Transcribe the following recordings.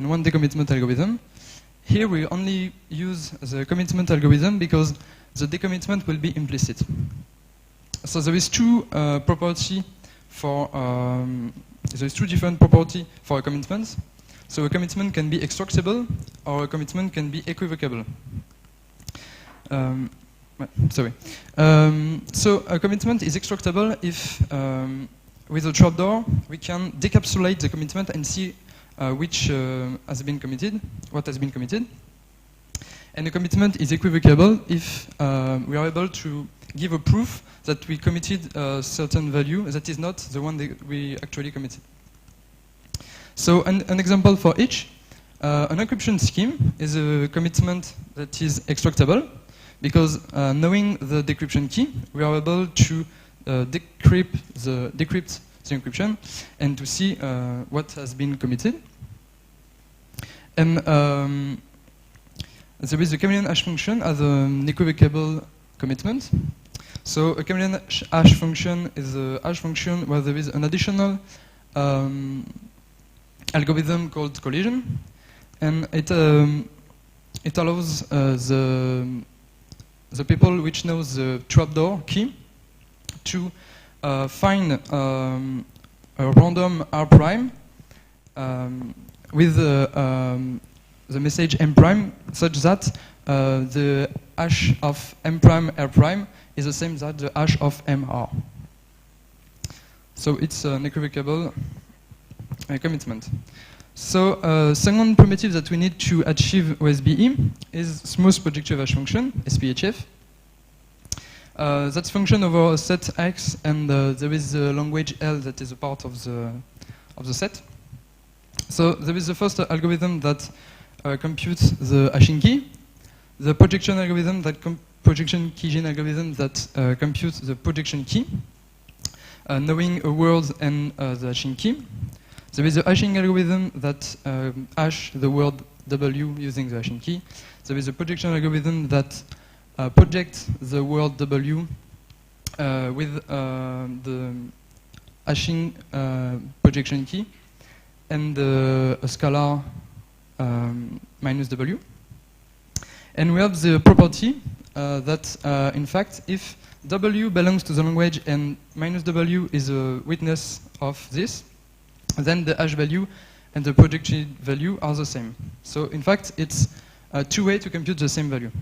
and one decommitment algorithm. Here we only use the commitment algorithm because the decommitment will be implicit. So there is two different property for a commitment. So a commitment can be extractable or a commitment can be equivocable. So a commitment is extractable if with a trapdoor we can decapsulate the commitment and see which has been committed, what has been committed. And a commitment is equivocable if we are able to give a proof that we committed a certain value that is not the one that we actually committed. So an example for each, an encryption scheme is a commitment that is extractable because knowing the decryption key, we are able to decrypt the encryption and to see what has been committed. And there is a chameleon hash function as an equivocable commitment. So a chameleon hash function is a hash function where there is an additional algorithm called collision, and it allows the people which knows the trapdoor key to find a random R prime with the message M prime, such that the hash of M prime R prime is the same as the hash of MR. So it's an equivocable commitment. So second primitive that we need to achieve OSBE is smooth projective hash function, SPHF. That's function over a set X, and there is a language L that is a part of the set. So there is the first algorithm that computes the hashing key, the projection algorithm that projection keygene algorithm that computes the projection key, knowing a word and the hashing key. There is a hashing algorithm that hash the word W using the hashing key. There is a projection algorithm that projects the word W with the hashing projection key and a scalar minus W. And we have the property that, in fact, if W belongs to the language and minus W is a witness of this, then the hash value and the projected value are the same. So, in fact, it's two ways to compute the same value.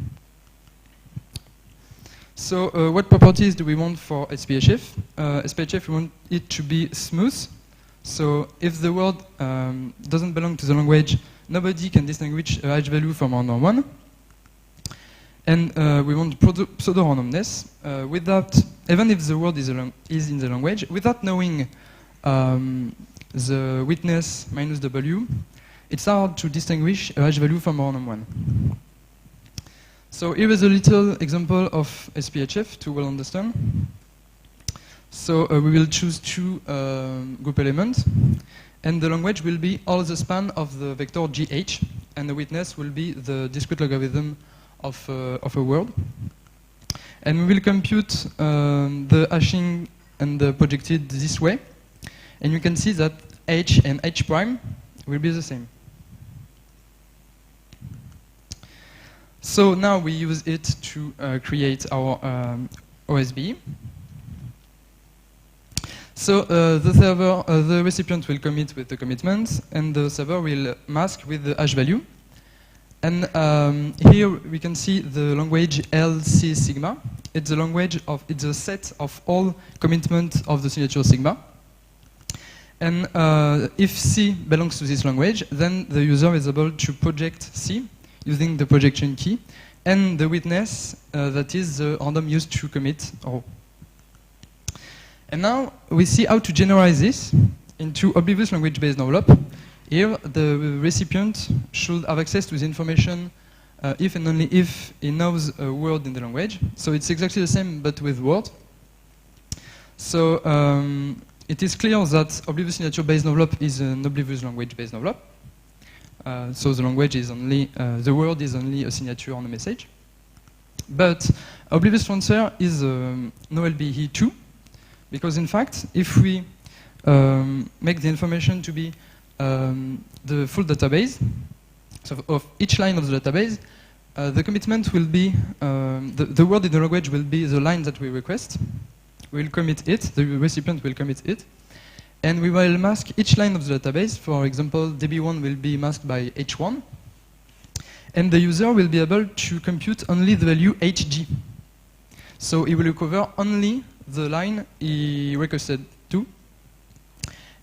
So, what properties do we want for SPHF? SPHF, we want it to be smooth. So, if the word doesn't belong to the language, nobody can distinguish a hash value from random one. And we want pseudo-randomness without, even if the word is in the language, without knowing the witness minus W, it's hard to distinguish a hash value from a random one. So here is a little example of SPHF to well understand. So we will choose two group elements, and the language will be all the span of the vector GH, and the witness will be the discrete logarithm of a word. And we will compute the hashing and the projected this way. And you can see that H and H prime will be the same. So now we use it to create our OSBE. So the server, the recipient will commit with the commitment, and the server will mask with the hash value. And here we can see the language LC sigma. It's a language of, it's a set of all commitment of the signature sigma. And if C belongs to this language, then the user is able to project C using the projection key and the witness that is the random used to commit O. And now we see how to generalize this into Oblivious language-based envelope. Here, the recipient should have access to the information if and only if he knows a word in the language. So it's exactly the same, but with word. So it is clear that Oblivious signature-based envelope is an Oblivious language-based envelope. So the language is only, the word is only a signature on a message. But Oblivious transfer is no LBE 2, because in fact, if we make the information to be the full database. So of each line of the database, the commitment will be, the word in the language will be the line that we request. We'll commit it, the recipient will commit it, and we will mask each line of the database. For example, DB1 will be masked by H1, and the user will be able to compute only the value HG. So he will recover only the line he requested to,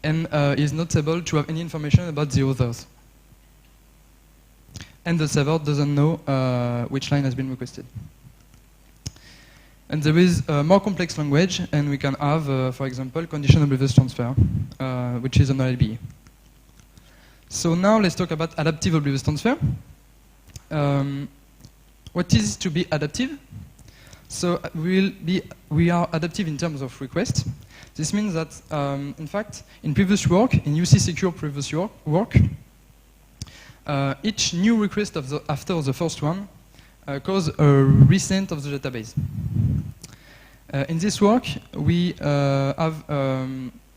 and is not able to have any information about the others. And the server doesn't know which line has been requested. And there is a more complex language, and we can have, for example, conditional oblivious transfer, which is an LBE. So now let's talk about adaptive oblivious transfer. What is to be adaptive? So we are adaptive in terms of request. This means that, in fact, in previous work, in UC secure previous work, each new request after the first one cause a resend of the database. In this work, we have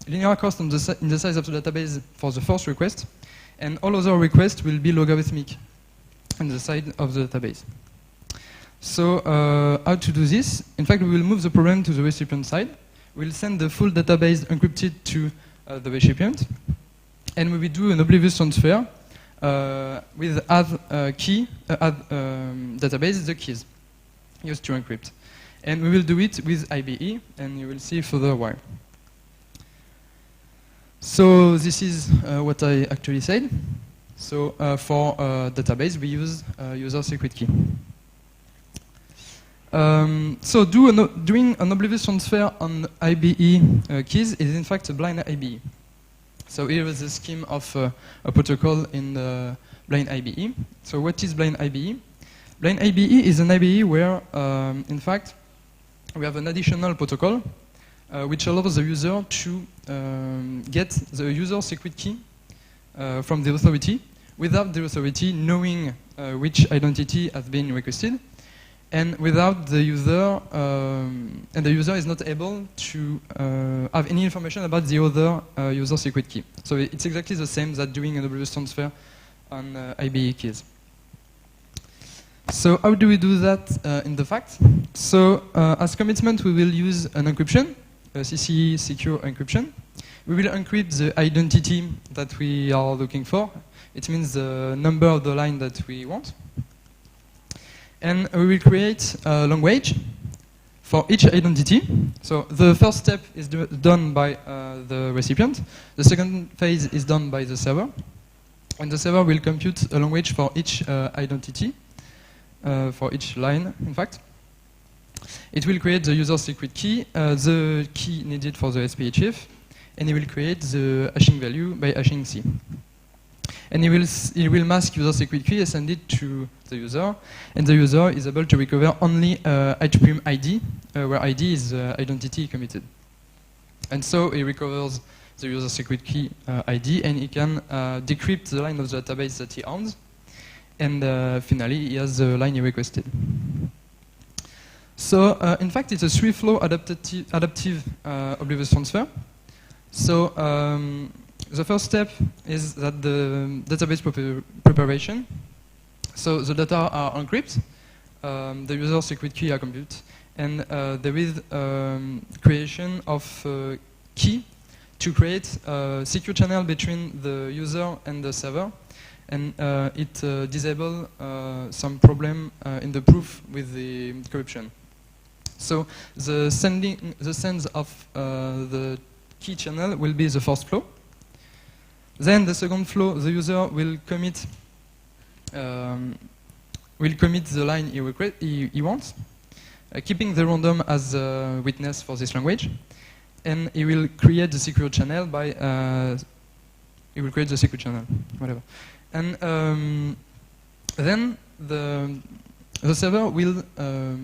linear cost in the size of the database for the first request, and all other requests will be logarithmic on the side of the database. So how to do this? In fact, we will move the problem to the recipient side. We'll send the full database encrypted to the recipient, and we will do an oblivious transfer with database the keys used to encrypt. And we will do it with IBE, and you will see further why. So this is what I actually said. So for database, we use user secret key. So doing an oblivious transfer on IBE keys is in fact a blind IBE. So here is the scheme of a protocol in the blind IBE. So what is blind IBE? Blind IBE is an IBE where, in fact, we have an additional protocol which allows the user to get the user secret key from the authority without the authority knowing which identity has been requested, and without the user, and the user is not able to have any information about the other user secret key. So it's exactly the same as doing an oblivious transfer on IBE keys. So how do we do that in the fact? So as commitment, we will use an encryption, a CC secure encryption. We will encrypt the identity that we are looking for. It means the number of the line that we want. And we will create a language for each identity. So the first step is done by the recipient. The second phase is done by the server. And the server will compute a language for each identity, for each line, in fact. It will create the user secret key, the key needed for the SPHF, and it will create the hashing value by hashing C. And it will mask user secret key and send it to the user, and the user is able to recover only H' ID, where ID is identity committed. And so he recovers the user secret key ID, and he can decrypt the line of the database that he owns, and finally he has the line he requested. So in fact, it's a three-flow adaptive oblivious transfer. So the first step is that the database preparation. So the data are encrypted, the user secret key are computed, and there is creation of key to create a secure channel between the user and the server, and it disables some problem in the proof with the encryption. So the sends of the key channel will be the first flow. Then the second flow, the user will commit the line he wants, keeping the random as a witness for this language, and he will create the secure channel by whatever. And then the server will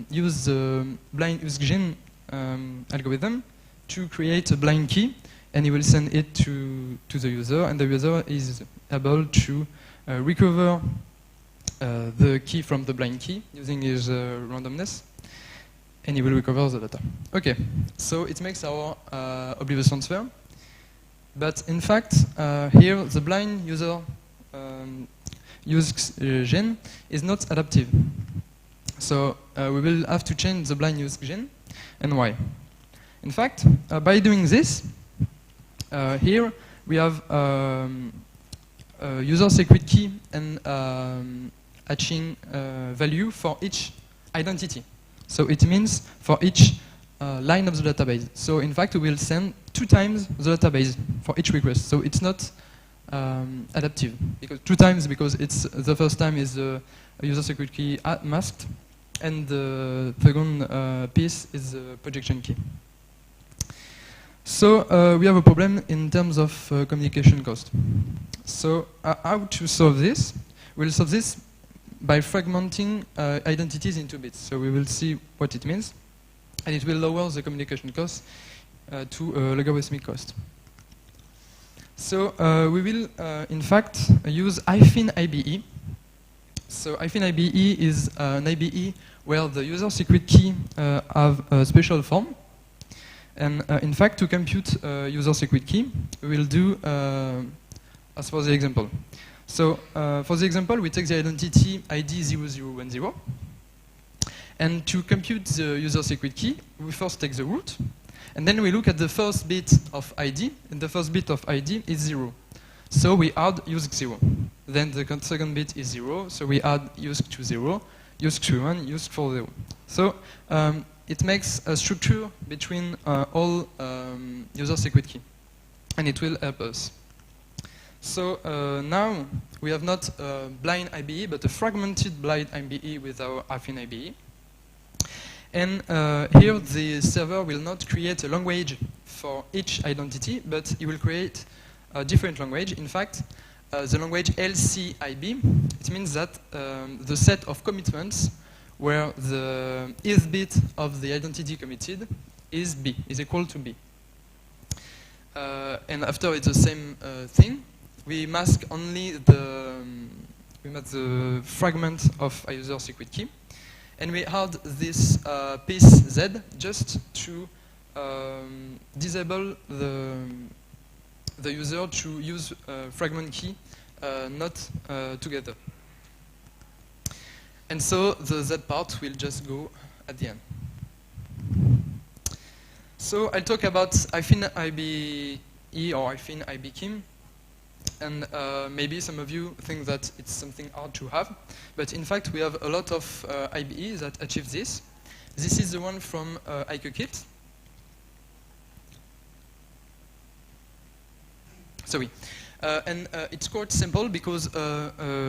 use the blind USGIN algorithm to create a blind key, and he will send it to the user, and the user is able to recover the key from the blind key using his randomness, and he will recover the data. Okay, so it makes our oblivious transfer. But in fact, here the blind user use gen is not adaptive. So we will have to change the blind use gen, and why? In fact, by doing this, here we have user secret key and hatching value for each identity. So it means for each line of the database. So in fact, we will send 2 times the database for each request. So it's not adaptive. Because 2 times because it's the first time is the user secret key masked, and the second piece is the projection key. So we have a problem in terms of communication cost. So how to solve this? We'll solve this by fragmenting identities into bits. So we will see what it means, and it will lower the communication cost to a logarithmic cost. So we will, in fact, use -IBE. So -IBE is an IBE where the user secret key have a special form. And in fact, to compute user secret key, we will do as for the example. So for the example, we take the identity ID 0010. And to compute the user secret key, we first take the root. And then we look at the first bit of ID. And the first bit of ID is 0. So we add usk 0. Then the second bit is 0. So we add usk to 0, usk to 1, usk for 0. So it makes a structure between all user secret key. And it will help us. So now we have not a blind IBE, but a fragmented blind IBE with our affine IBE. And here the server will not create a language for each identity, but it will create a different language. In fact, the language LCIB, it means that the set of commitments where the ith bit of the identity committed is B, is equal to B. And after it's the same thing, we mask only the fragment of a user secret key. And we add this piece Z just to disable the user to use fragment key not together. And so the Z part will just go at the end. So I'll talk about affine IBE or affine IBKIM. And maybe some of you think that it's something hard to have. But in fact, we have a lot of IBEs that achieve this. This is the one from Asiacrypt. Sorry. And it's quite simple because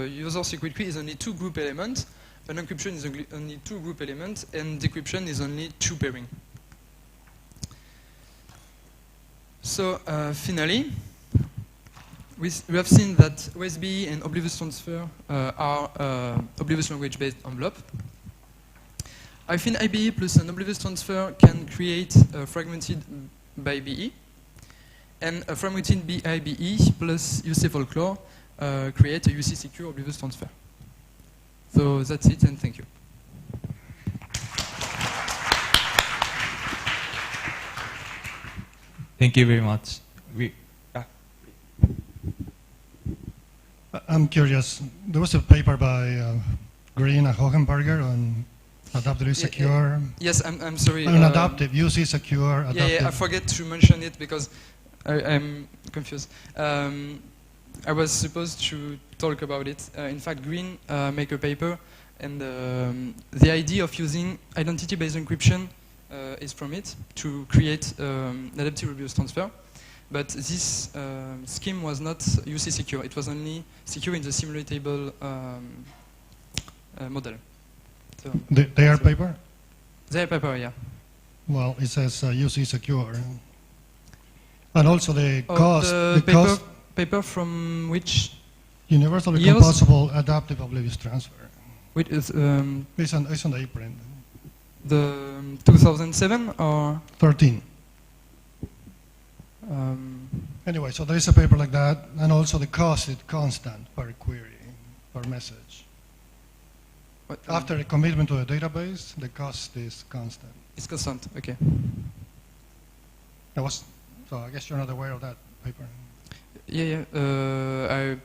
user secret key is only 2 group elements. An encryption is only 2 group elements. And decryption is only 2 pairing. So finally, we have seen that OSBE and Oblivious transfer are Oblivious language-based envelope. Affine IBE plus an Oblivious transfer can create a fragmented BIBE, and a fragmented BIBE plus UC folklore create a UC secure Oblivious transfer. So that's it, and thank you. Thank you very much. I'm curious. There was a paper by Green and Hohenberger on adaptively secure. Yes, I'm sorry. Adaptive, UC secure. Adaptive. Yeah, I forget to mention it because I'm confused. I was supposed to talk about it. In fact, Green make a paper, and the idea of using identity-based encryption is from it to create adaptive Oblivious transfer. But this scheme was not UC secure. It was only secure in the simulatable model. So their paper? Their paper, yeah. Well, it says UC secure. And also the cost. The paper from which? Universally years? composable adaptive Oblivious transfer. Which is, it's on the print. The 2007 or? 13. Anyway, so there is a paper like that, and also the cost is constant per query, per message. What, After a commitment to a database, the cost is constant. It's constant, okay. So I guess you're not aware of that. paper? Yeah. I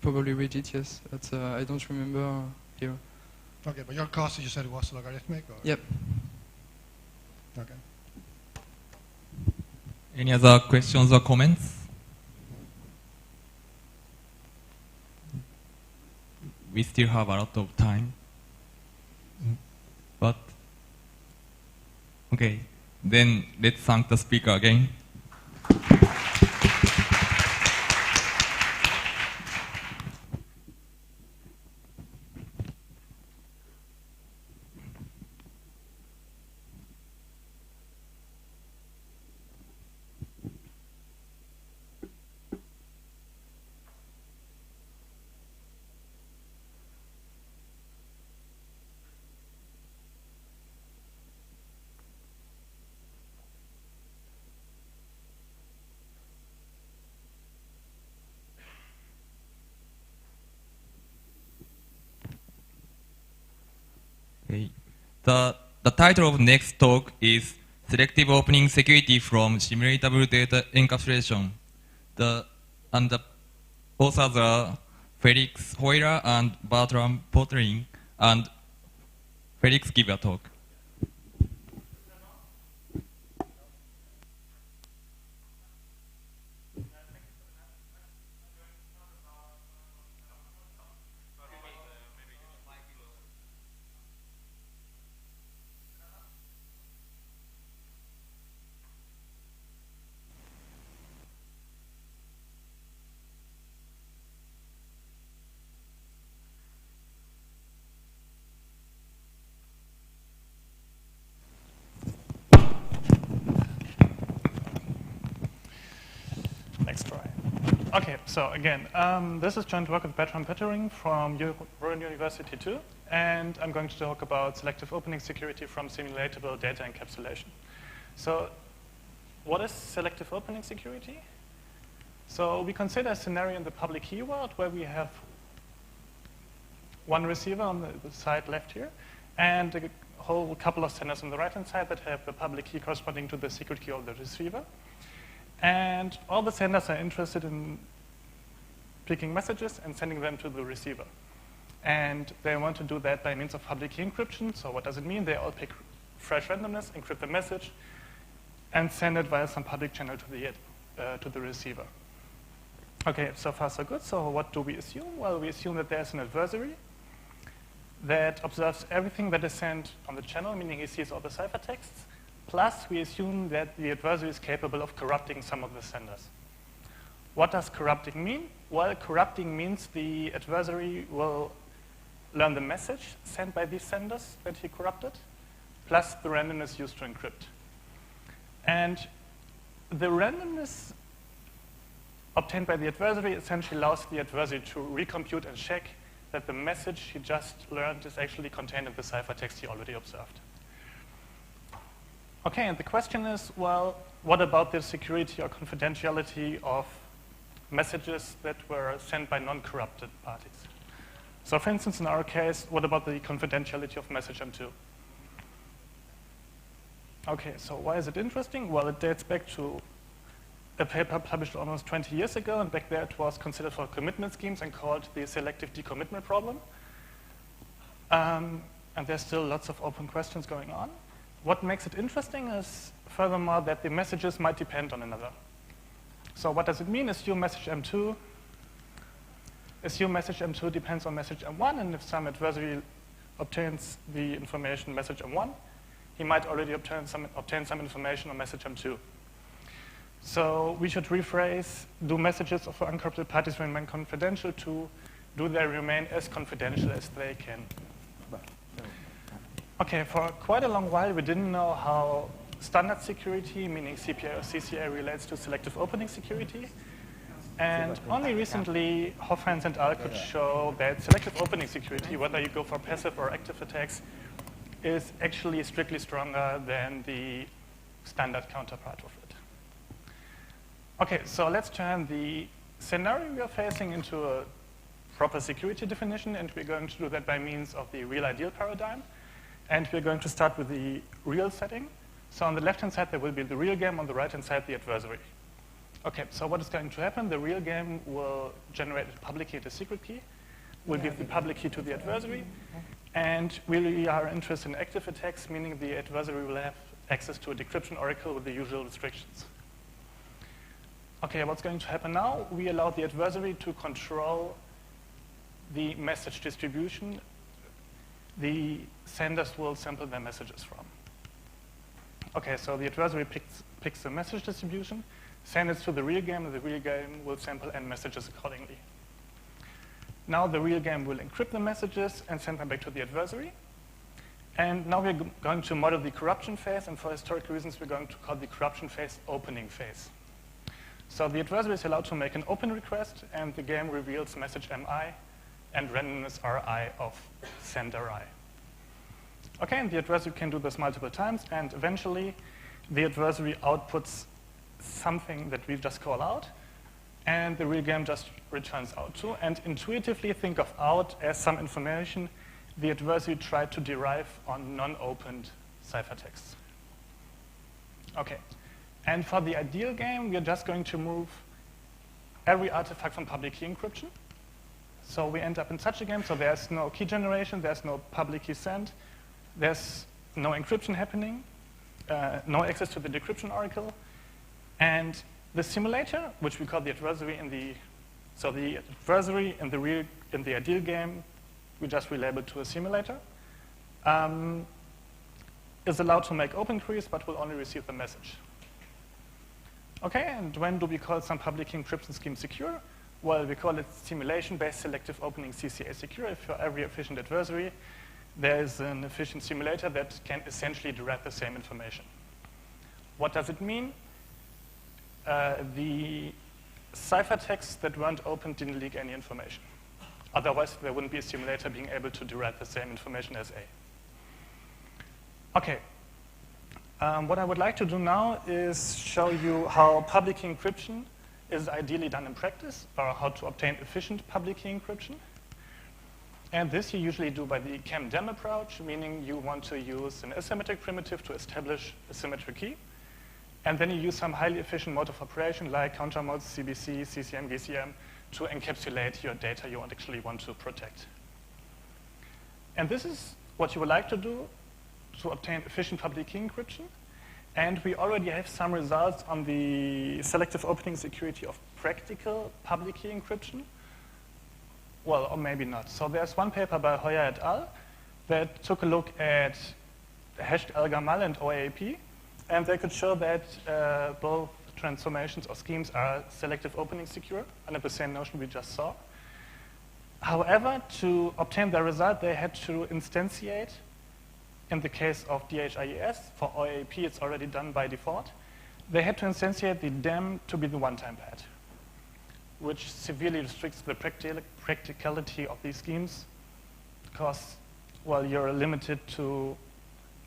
probably read it, yes. But I don't remember here. Okay, but your cost, you said it was logarithmic? Or? Yep. Okay. Any other questions or comments? We still have a lot of time. But, okay, then let's thank the speaker again. Okay. The title of next talk is Selective Opening Security from Simulatable Data Encapsulation. And the authors are Felix Hoyler and Bertram Pottering, and Felix give a talk. Next try. Okay, so again, this is joint work with Bertram Pottering from Ruhr University too, and I'm going to talk about selective opening security from simulatable data encapsulation. So what is selective opening security? So we consider a scenario in the public key world where we have one receiver on the side left here, and a whole couple of senders on the right-hand side that have the public key corresponding to the secret key of the receiver. And all the senders are interested in picking messages and sending them to the receiver. And they want to do that by means of public key encryption. So what does it mean? They all pick fresh randomness, encrypt the message, and send it via some public channel to the receiver. Okay, so far so good. So what do we assume? Well, we assume that there's an adversary that observes everything that is sent on the channel, meaning he sees all the ciphertexts. Plus, we assume that the adversary is capable of corrupting some of the senders. What does corrupting mean? Well, corrupting means the adversary will learn the message sent by these senders that he corrupted, plus the randomness used to encrypt. And the randomness obtained by the adversary essentially allows the adversary to recompute and check that the message he just learned is actually contained in the ciphertext he already observed. Okay, and the question is, well, what about the security or confidentiality of messages that were sent by non-corrupted parties? So for instance, in our case, what about the confidentiality of message M2? Okay, so why is it interesting? Well, it dates back to a paper published almost 20 years ago, and back there it was considered for commitment schemes and called the selective decommitment problem. And there's still lots of open questions going on. What makes it interesting is, furthermore, that the messages might depend on another. So what does it mean? Assume message M2 depends on message M1, and if some adversary obtains the information message M1, he might already obtain some information on message M2. So we should rephrase, do messages of uncorrupted parties remain confidential to do they remain as confidential as they can? Okay, for quite a long while, we didn't know how standard security, meaning CPA or CCA, relates to selective opening security. And only recently, Hofhans and al. Could show that selective opening security, whether you go for passive or active attacks, is actually strictly stronger than the standard counterpart of it. Okay, so let's turn the scenario we are facing into a proper security definition, and we're going to do that by means of the real ideal paradigm. And we're going to start with the real setting. So on the left-hand side, there will be the real game. On the right-hand side, the adversary. Okay, so what is going to happen? The real game will generate a public key and a secret key. We'll give the public key to the adversary. And we are interested in active attacks, meaning the adversary will have access to a decryption oracle with the usual restrictions. Okay, what's going to happen now? We allow the adversary to control the message distribution the senders will sample their messages from. Okay, so the adversary picks the message distribution, sends it to the real game, and the real game will sample end messages accordingly. Now the real game will encrypt the messages and send them back to the adversary. And now we're going to model the corruption phase, and for historical reasons we're going to call the corruption phase opening phase. So the adversary is allowed to make an open request, and the game reveals message MI and randomness RI of sender I. Okay, and the adversary can do this multiple times, and eventually the adversary outputs something that we just call out, and the real game just returns out too. And intuitively think of out as some information the adversary tried to derive on non-opened ciphertexts. Okay, and for the ideal game, we're just going to move every artifact from public key encryption. So we end up in such a game, so there's no key generation, there's no public key send, there's no encryption happening, no access to the decryption oracle, and the simulator, which we call the adversary in the, so the adversary in the ideal game, we just relabel to a simulator, is allowed to make open queries, but will only receive the message. Okay, and when do we call some public key encryption scheme secure? Well, we call it simulation-based selective opening CCA secure. If for every efficient adversary, there is an efficient simulator that can essentially derive the same information. What does it mean? The ciphertexts that weren't opened didn't leak any information. Otherwise, there wouldn't be a simulator being able to derive the same information as A. Okay. What I would like to do now is show you how public key encryption is ideally done in practice, or how to obtain efficient public key encryption. And this you usually do by the CAM-DEM approach, meaning you want to use an asymmetric primitive to establish a symmetric key. And then you use some highly efficient mode of operation like counter modes, CBC, CCM, GCM, to encapsulate your data you actually want to protect. And this is what you would like to do to obtain efficient public key encryption. And we already have some results on the selective opening security of practical public key encryption. Well, or maybe not. So there's one paper by Hoyer et al. That took a look at hashed Elgamal and OAP, and they could show that both transformations or schemes are selective opening secure under the same notion we just saw. However, to obtain their result, they had to instantiate. In the case of DHIES, for OAP, it's already done by default. They had to instantiate the DEM to be the one-time pad, which severely restricts the practicality of these schemes because, well, you're limited to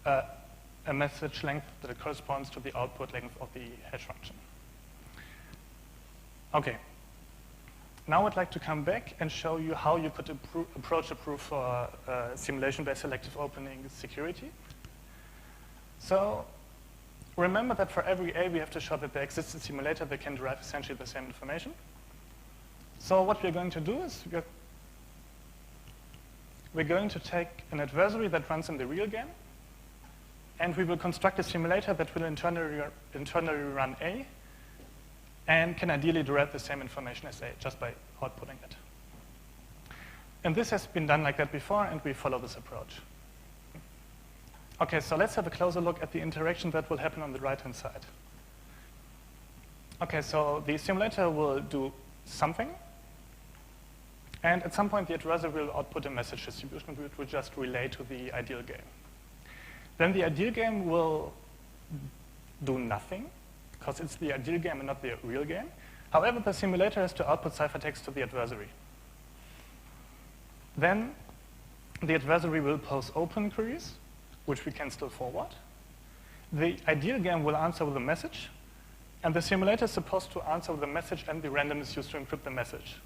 a message length that corresponds to the output length of the hash function. Okay. Now I'd like to come back and show you how you could approach a proof for simulation-based selective opening security. So remember that for every A, we have to show that there exists a simulator that can derive essentially the same information. So what we're going to do is we're going to take an adversary that runs in the real game, and we will construct a simulator that will internally run A, and can ideally derive the same information as A, just by outputting it. And this has been done like that before, and we follow this approach. Okay, so let's have a closer look at the interaction that will happen on the right-hand side. Okay, so the simulator will do something, and at some point the adversary will output a message distribution which will just relay to the ideal game. Then the ideal game will do nothing, because it's the ideal game and not the real game. However, the simulator has to output ciphertext to the adversary. Then the adversary will pose open queries, which we can still forward. The ideal game will answer with a message, and the simulator is supposed to answer with a message and the randomness used to encrypt the message.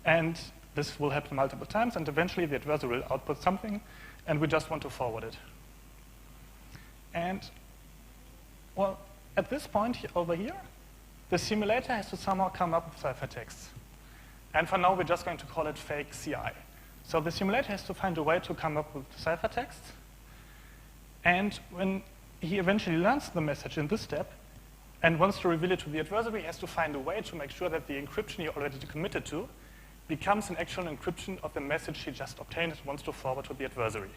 And this will happen multiple times, and eventually the adversary will output something, and we just want to forward it. And, well, at this point over here, the simulator has to somehow come up with ciphertext. And for now, we're just going to call it fake CI. So the simulator has to find a way to come up with ciphertext. And when he eventually learns the message in this step and wants to reveal it to the adversary, he has to find a way to make sure that the encryption he already committed to becomes an actual encryption of the message he just obtained and wants to forward to the adversary.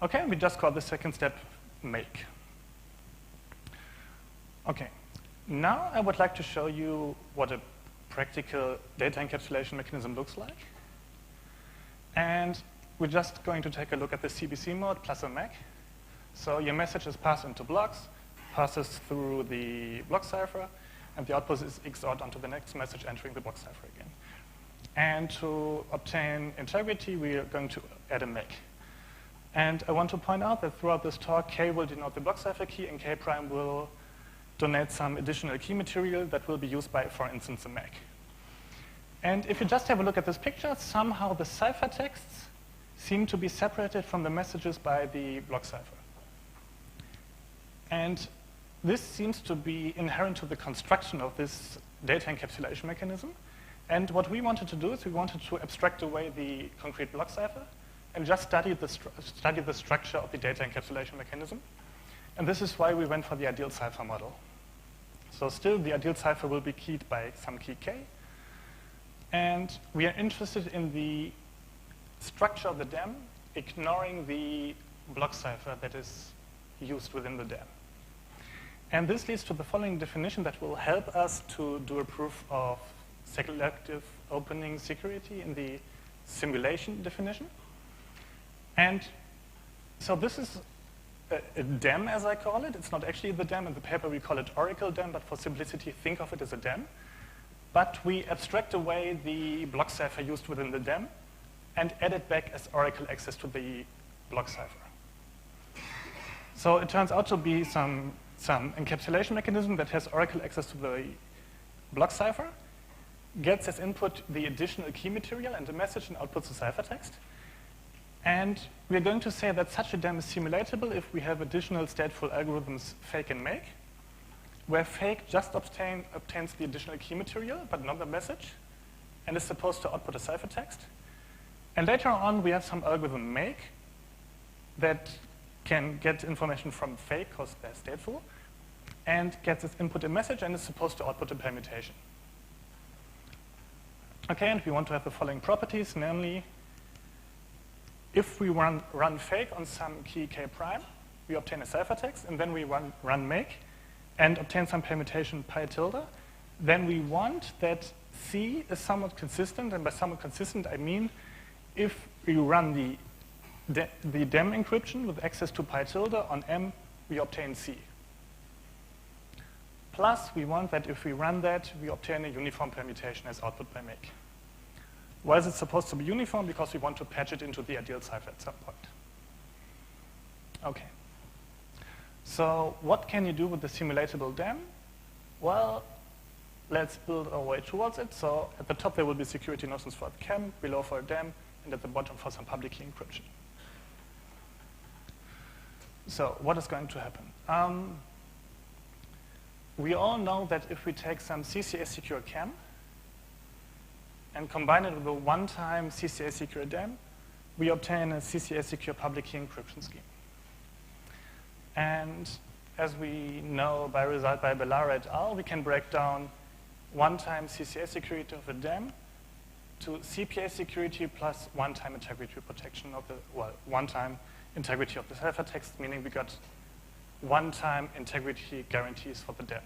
Okay, we just call the second step make. Okay, now I would like to show you what a practical data encapsulation mechanism looks like. And we're just going to take a look at the CBC mode plus a MAC. So your message is passed into blocks, passes through the block cipher, and the output is XORed onto the next message entering the block cipher again. And to obtain integrity, we are going to add a MAC. And I want to point out that throughout this talk, K will denote the block cipher key, and K prime will donate some additional key material that will be used by, for instance, a MAC. And if you just have a look at this picture, somehow the ciphertexts seem to be separated from the messages by the block cipher. And this seems to be inherent to the construction of this data encapsulation mechanism. And what we wanted to do is we wanted to abstract away the concrete block cipher and just study the structure of the data encapsulation mechanism. And this is why we went for the ideal cipher model. So still, the ideal cipher will be keyed by some key K. And we are interested in the structure of the DEM, ignoring the block cipher that is used within the DEM. And this leads to the following definition that will help us to do a proof of selective opening security in the simulation definition. And so this is a DEM, as I call it. It's not actually the DEM. In the paper, we call it Oracle DEM, but for simplicity, think of it as a DEM. But we abstract away the block cipher used within the DEM and add it back as Oracle access to the block cipher. So it turns out to be some encapsulation mechanism that has Oracle access to the block cipher, gets as input the additional key material and the message, and outputs the ciphertext. And we're going to say that such a DEM is simulatable if we have additional stateful algorithms fake and make, where fake just obtains the additional key material, but not the message, and is supposed to output a ciphertext. And later on, we have some algorithm make that can get information from fake, because they're stateful, and gets its input a message, and is supposed to output a permutation. Okay, and we want to have the following properties, namely, if we run fake on some key K prime, we obtain a ciphertext, and then we run make, and obtain some permutation pi tilde, then we want that C is somewhat consistent, and by somewhat consistent, I mean if we run the DEM encryption with access to pi tilde on M, we obtain C. Plus, we want that if we run that, we obtain a uniform permutation as output by make. Why is it supposed to be uniform? Because we want to patch it into the ideal cipher at some point. Okay. So what can you do with the simulatable DEM? Well, let's build our way towards it. So at the top, there will be security notions for the CAM, below for a DEM, and at the bottom for some public key encryption. So what is going to happen? We all know that if we take some CCA secure CAM and combine it with a one-time CCA secure DEM, we obtain a CCA secure public key encryption scheme. And as we know by result by Bellara et al., we can break down one-time CCA security of a DEM to CPA security plus one-time integrity protection of the, well, one-time integrity of the ciphertext, meaning we got one-time integrity guarantees for the DEM.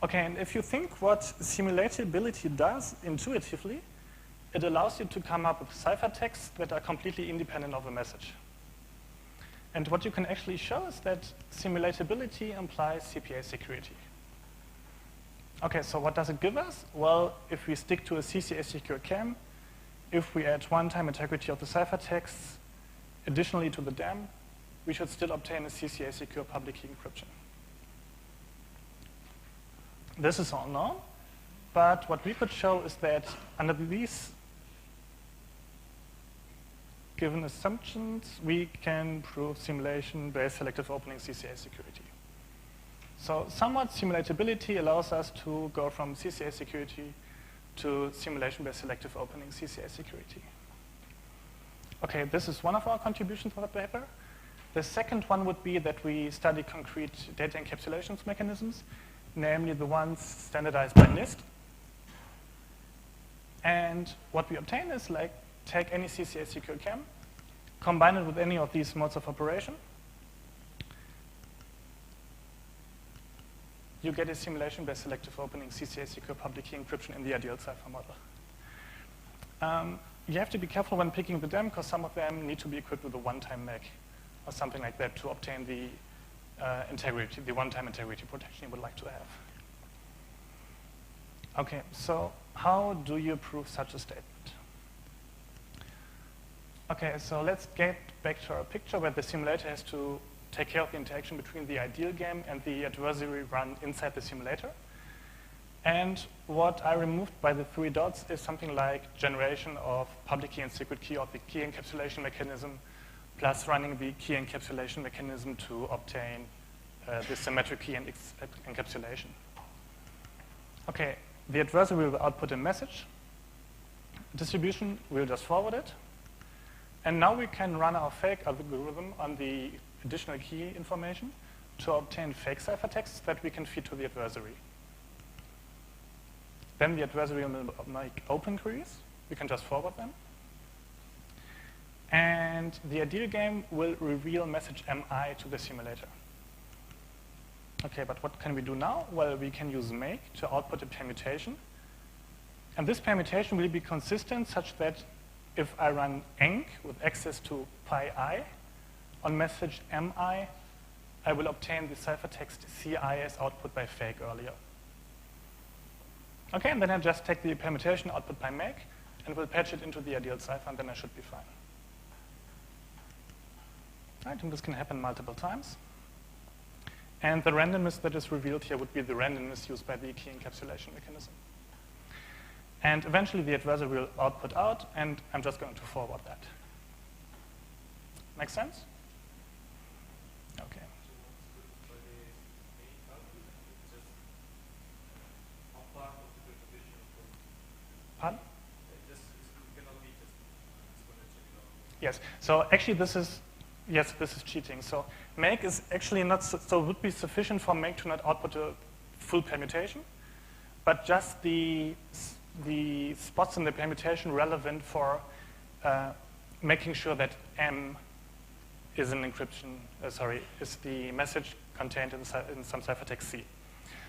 Okay, and if you think what simulatability does intuitively, it allows you to come up with ciphertexts that are completely independent of a message. And what you can actually show is that simulatability implies CPA security. Okay, so what does it give us? Well, if we stick to a CCA secure CAM, if we add one-time integrity of the ciphertexts additionally to the DEM, we should still obtain a CCA secure public key encryption. This is all known, but what we could show is that under these given assumptions, we can prove simulation-based selective opening CCA security. So somewhat simulatability allows us to go from CCA security to simulation-based selective opening CCA security. Okay, this is one of our contributions for the paper. The second one would be that we study concrete data encapsulation mechanisms, namely the ones standardized by NIST. And what we obtain is like take any CCA secure CAM, combine it with any of these modes of operation. You get a simulation-based selective opening CCA secure public key encryption in the ideal cipher model. You have to be careful when picking the DEM because some of them need to be equipped with a one-time MAC or something like that to obtain the integrity, the one-time integrity protection you would like to have. Okay, so how do you prove such a statement? Okay, so let's get back to our picture where the simulator has to take care of the interaction between the ideal game and the adversary run inside the simulator. And what I removed by the 3 dots is something like generation of public key and secret key of the key encapsulation mechanism plus running the key encapsulation mechanism to obtain the symmetric key and encapsulation. Okay, the adversary will output a message. Distribution will just forward it. And now we can run our fake algorithm on the additional key information to obtain fake ciphertexts that we can feed to the adversary. Then the adversary will make open queries. We can just forward them. And the ideal game will reveal message MI to the simulator. Okay, but what can we do now? Well, we can use make to output a permutation. And this permutation will be consistent such that if I run enc with access to pi I on message MI, I will obtain the ciphertext CI as output by fake earlier. Okay, and then I just take the permutation output by make and will patch it into the ideal cipher, and then I should be fine. Right, and this can happen multiple times. And the randomness that is revealed here would be the randomness used by the key encapsulation mechanism. And eventually the adversary will output out, and I'm just going to forward that. Make sense? Okay. Pardon? Yes. So actually this is, yes, this is cheating. So make is actually not, so it would be sufficient for make to not output a full permutation, but just the spots in the permutation relevant for making sure that M is an encryption, is the message contained in some ciphertext C.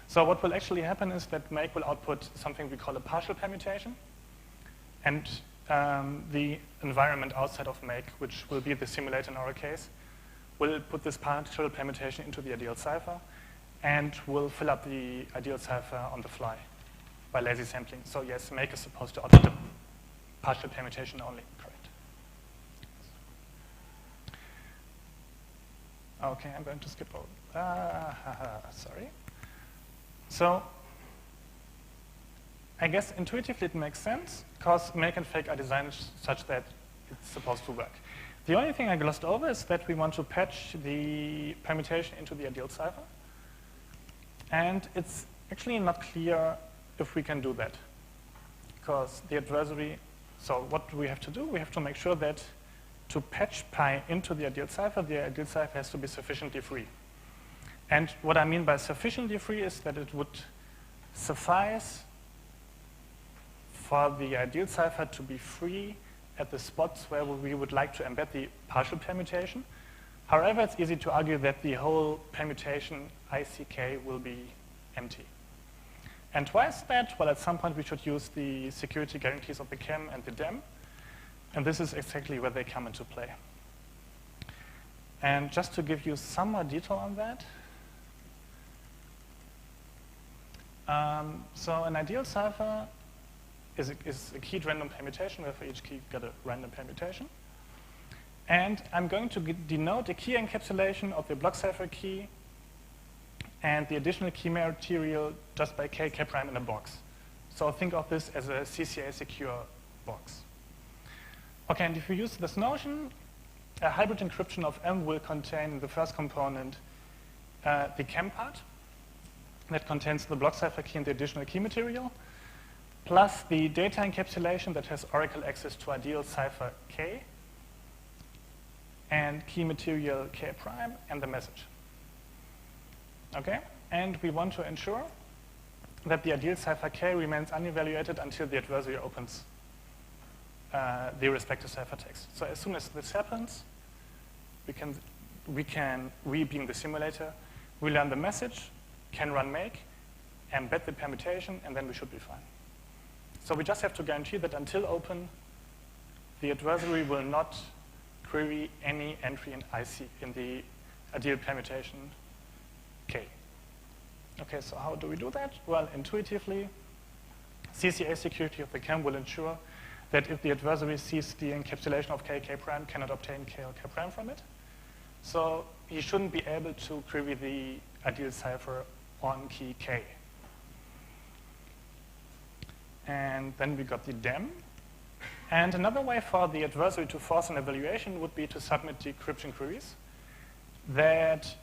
So what will actually happen is that make will output something we call a partial permutation, and the environment outside of make, which will be the simulator in our case, will put this partial permutation into the ideal cipher and will fill up the ideal cipher on the fly by lazy sampling. So yes, make is supposed to output a partial permutation only, correct. Okay, I'm going to skip over. Sorry. So I guess intuitively it makes sense because make and fake are designed such that it's supposed to work. The only thing I glossed over is that we want to patch the permutation into the ideal cipher. And it's actually not clear if we can do that because the adversary, so what do we have to do? We have to make sure that to patch pi into the ideal cipher has to be sufficiently free. And what I mean by sufficiently free is that it would suffice for the ideal cipher to be free at the spots where we would like to embed the partial permutation. However, it's easy to argue that the whole permutation ICK will be empty. And why is that? Well, at some point we should use the security guarantees of the CAM and the DEM. And this is exactly where they come into play. And just to give you some more detail on that, so an ideal cipher is a keyed random permutation where for each key you get a random permutation. And I'm going to denote a key encapsulation of the block cipher key and the additional key material just by k prime in a box. So think of this as a CCA secure box. Okay, and if we use this notion, a hybrid encryption of M will contain the first component, the CAM part, that contains the block cipher key and the additional key material, plus the data encapsulation that has oracle access to ideal cipher K, and key material K prime, and the message. Okay? And we want to ensure that the ideal cipher K remains unevaluated until the adversary opens the respective ciphertext. So as soon as this happens, we being the simulator, we learn the message, can run make, embed the permutation, and then we should be fine. So we just have to guarantee that until open, the adversary will not query any entry in IC in the ideal permutation K. Okay, so how do we do that? Well, intuitively, CCA security of the CAM will ensure that if the adversary sees the encapsulation of K, K prime, cannot obtain K or K prime from it. So he shouldn't be able to query the ideal cipher on key K. And then we got the DEM. And another way for the adversary to force an evaluation would be to submit decryption queries that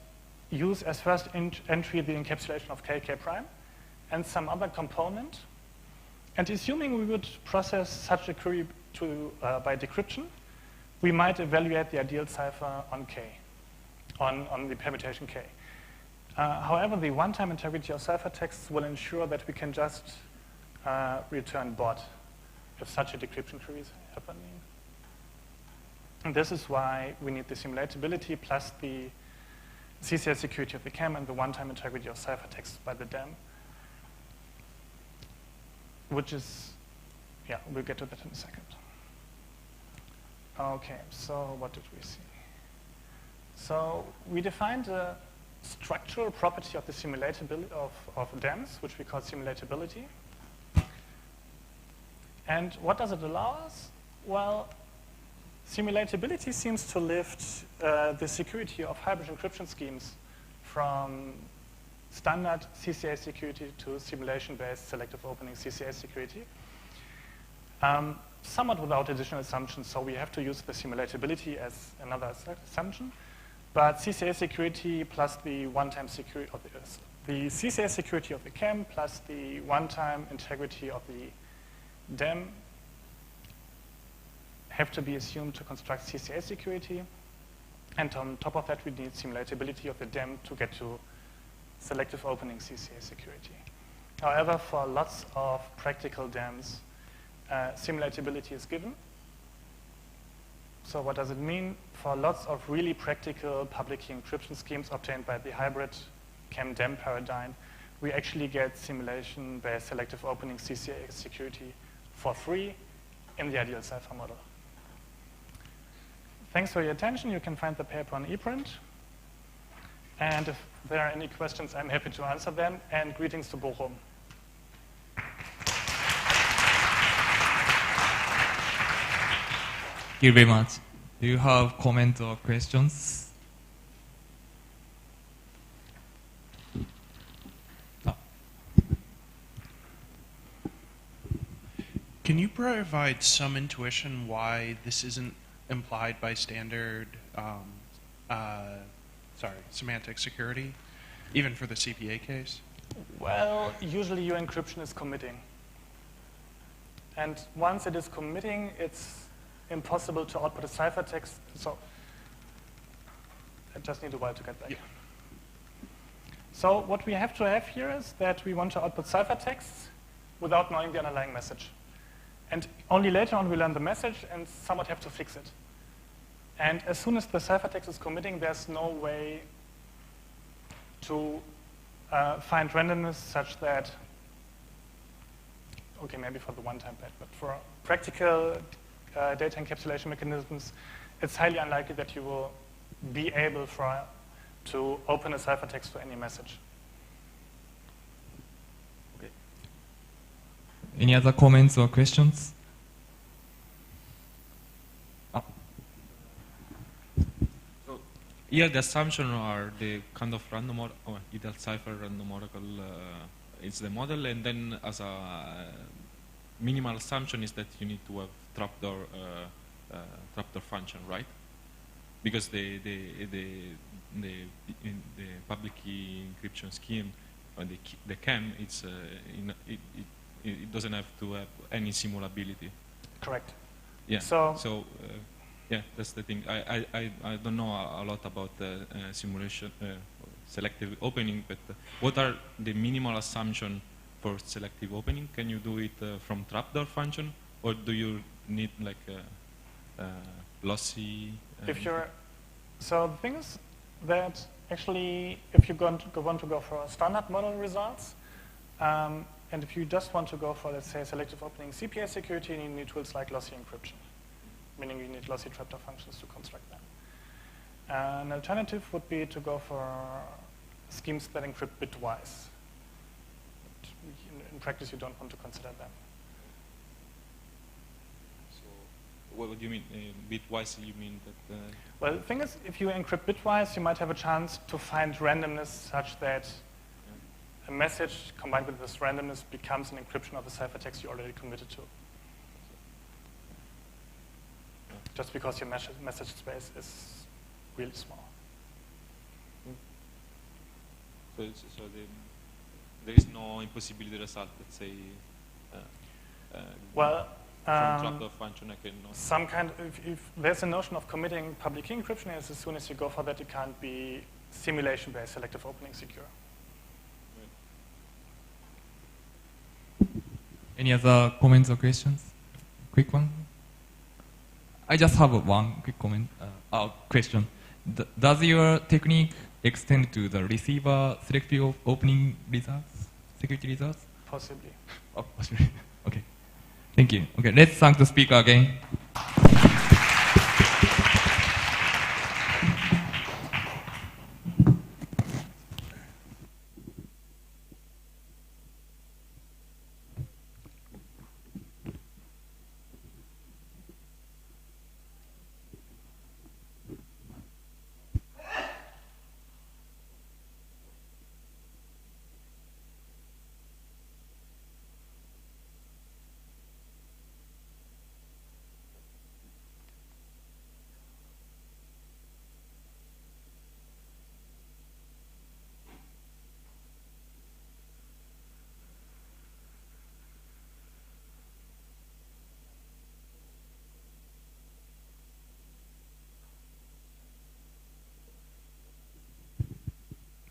use as first entry the encapsulation of K, K prime, and some other component. And assuming we would process such a query by decryption, we might evaluate the ideal cipher on K, on the permutation K. However, the one-time integrity of ciphertexts will ensure that we can just return bot if such a decryption query is happening. And this is why we need the simulatability plus the CCA security of the CAM and the one-time integrity of ciphertext by the DEM, which is, yeah, we'll get to that in a second. Okay, so what did we see? So we defined a structural property of the simulatability of DEMs, which we call simulatability. And what does it allow us? Well, simulatability seems to lift the security of hybrid encryption schemes from standard CCA security to simulation-based selective opening CCA security, somewhat without additional assumptions. So we have to use the simulatability as another assumption. But CCA security plus the one-time security of the CCA security of the CAM plus the one-time integrity of the DEM have to be assumed to construct CCA security. And on top of that, we need simulatability of the DEM to get to selective opening CCA security. However, for lots of practical DEMs, simulatability is given. So what does it mean? For lots of really practical public key encryption schemes obtained by the hybrid CAM-DEM paradigm, we actually get simulation-based selective opening CCA security for free in the ideal cipher model. Thanks for your attention. You can find the paper on ePrint. And if there are any questions, I'm happy to answer them. And greetings to Bochum. Thank you very much. Do you have comments or questions? No. Can you provide some intuition why this isn't implied by standard semantic security, even for the CPA case? Well, usually your encryption is committing. And once it is committing, it's impossible to output a ciphertext. So I just need a while to get back. Yeah. So what we have to have here is that we want to output ciphertexts without knowing the underlying message. And only later on we learn the message and somewhat have to fix it. And as soon as the ciphertext is committing, there's no way to find randomness such that, okay, maybe for the one-time pad, but for practical data encapsulation mechanisms, it's highly unlikely that you will be able to open a ciphertext for any message. Okay. Any other comments or questions? So here the assumption are the kind of random or ideal cipher random oracle is the model, and then as a minimal assumption is that you need to have trapdoor function, right? Because the public key encryption scheme the chem, it's it doesn't have to have any simulability. Correct. Yeah. So yeah, that's the thing. I don't know a lot about simulation, selective opening, but what are the minimal assumption for selective opening? Can you do it from trapdoor function, or do you need like lossy? So the thing is that actually, if you want to go for standard model results, and if you just want to go for, let's say, selective opening CPA security, you need tools like lossy encryption, meaning you need lossy trapdoor functions to construct them. An alternative would be to go for schemes that encrypt bitwise. But in practice, you don't want to consider them. So, what do you mean bitwise? You mean that? Well, the thing is, if you encrypt bitwise, you might have a chance to find randomness such that a message combined with this randomness becomes an encryption of a ciphertext you already committed to. Just because your message space is really small. So there is no impossibility result, let's say, well, from trapdoor function I cannot. Some kind if there's a notion of committing public key encryption, as soon as you go for that, it can't be simulation-based selective opening secure. Any other comments or questions? Quick one. I just have one quick comment. Question. Does your technique extend to the receiver selective opening results, security results? Possibly. Oh, possibly. Okay. Thank you. Okay, let's thank the speaker again.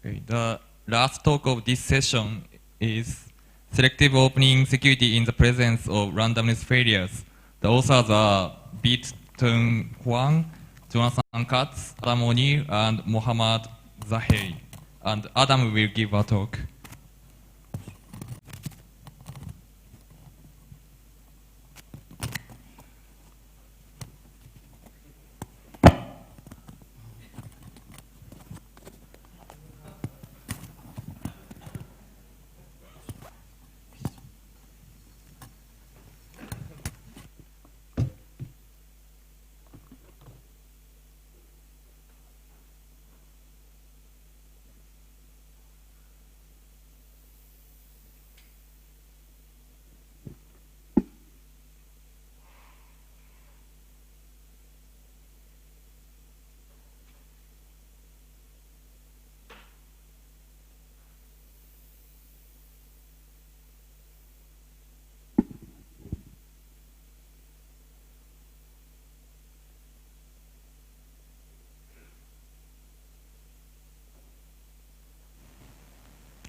Okay, the last talk of this session is selective opening security in the presence of randomness failures. The authors are Bit-Tun Huang, Jonathan Katz, Adam O'Neill, and Mohammad Zaheri. And Adam will give a talk.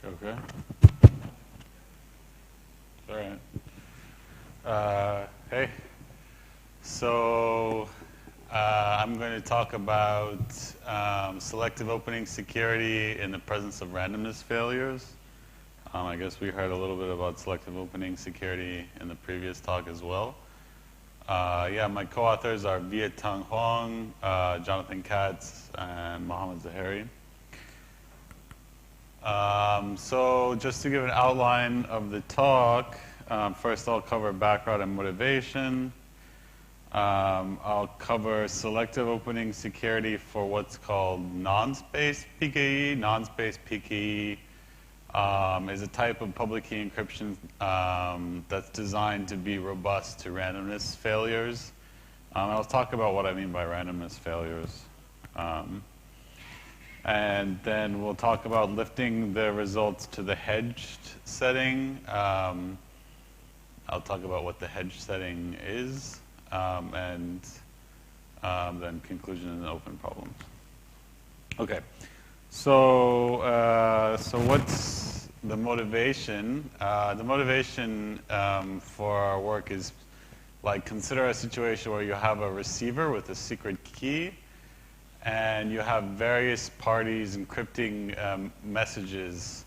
Okay. All right. Hey. So I'm going to talk about selective opening security in the presence of randomness failures. I guess we heard a little bit about selective opening security in the previous talk as well. Yeah, my co-authors are Bit-Tun Huang, Jonathan Katz, and Mohammad Zaheri. So just to give an outline of the talk, first I'll cover background and motivation. I'll cover selective opening security for what's called non-space PKE. Non-space PKE is a type of public key encryption that's designed to be robust to randomness failures. I'll talk about what I mean by randomness failures. And then we'll talk about lifting the results to the hedged setting. I'll talk about what the hedged setting is, and then conclusion and open problems. Okay, so what's the motivation? The motivation for our work is, like, consider a situation where you have a receiver with a secret key, and you have various parties encrypting messages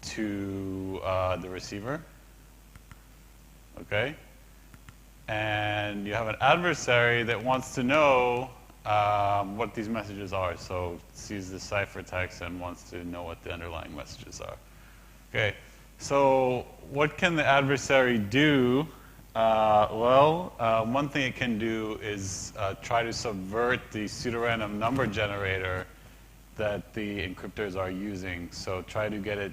to the receiver. Okay? And you have an adversary that wants to know what these messages are. So sees the ciphertext and wants to know what the underlying messages are. Okay, so what can the adversary do? One thing it can do is try to subvert the pseudorandom number generator that the encryptors are using. So try to get it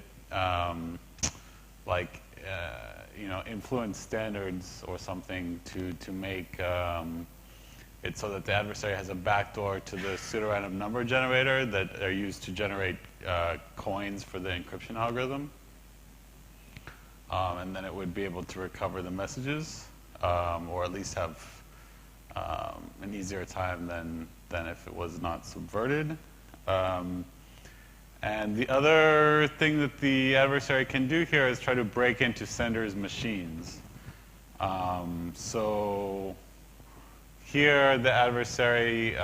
influence standards or something to make it so that the adversary has a backdoor to the pseudorandom number generator that are used to generate coins for the encryption algorithm. And then it would be able to recover the messages, or at least have an easier time than if it was not subverted. And the other thing that the adversary can do here is try to break into senders' machines. So here the adversary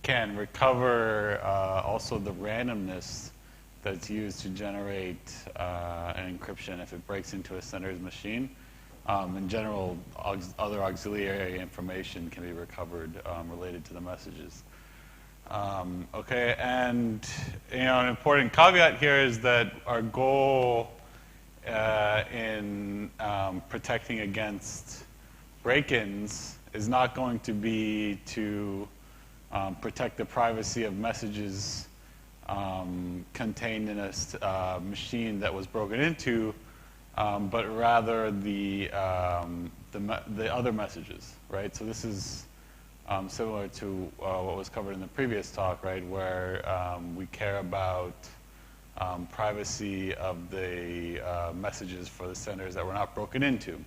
can recover also the randomness that's used to generate an encryption if it breaks into a sender's machine. In general, other auxiliary information can be recovered related to the messages. Okay, and an important caveat here is that our goal in protecting against break-ins is not going to be to protect the privacy of messages contained in a machine that was broken into, but rather the other messages, right? So this is similar to what was covered in the previous talk, right, where we care about privacy of the messages for the senders that were not broken into.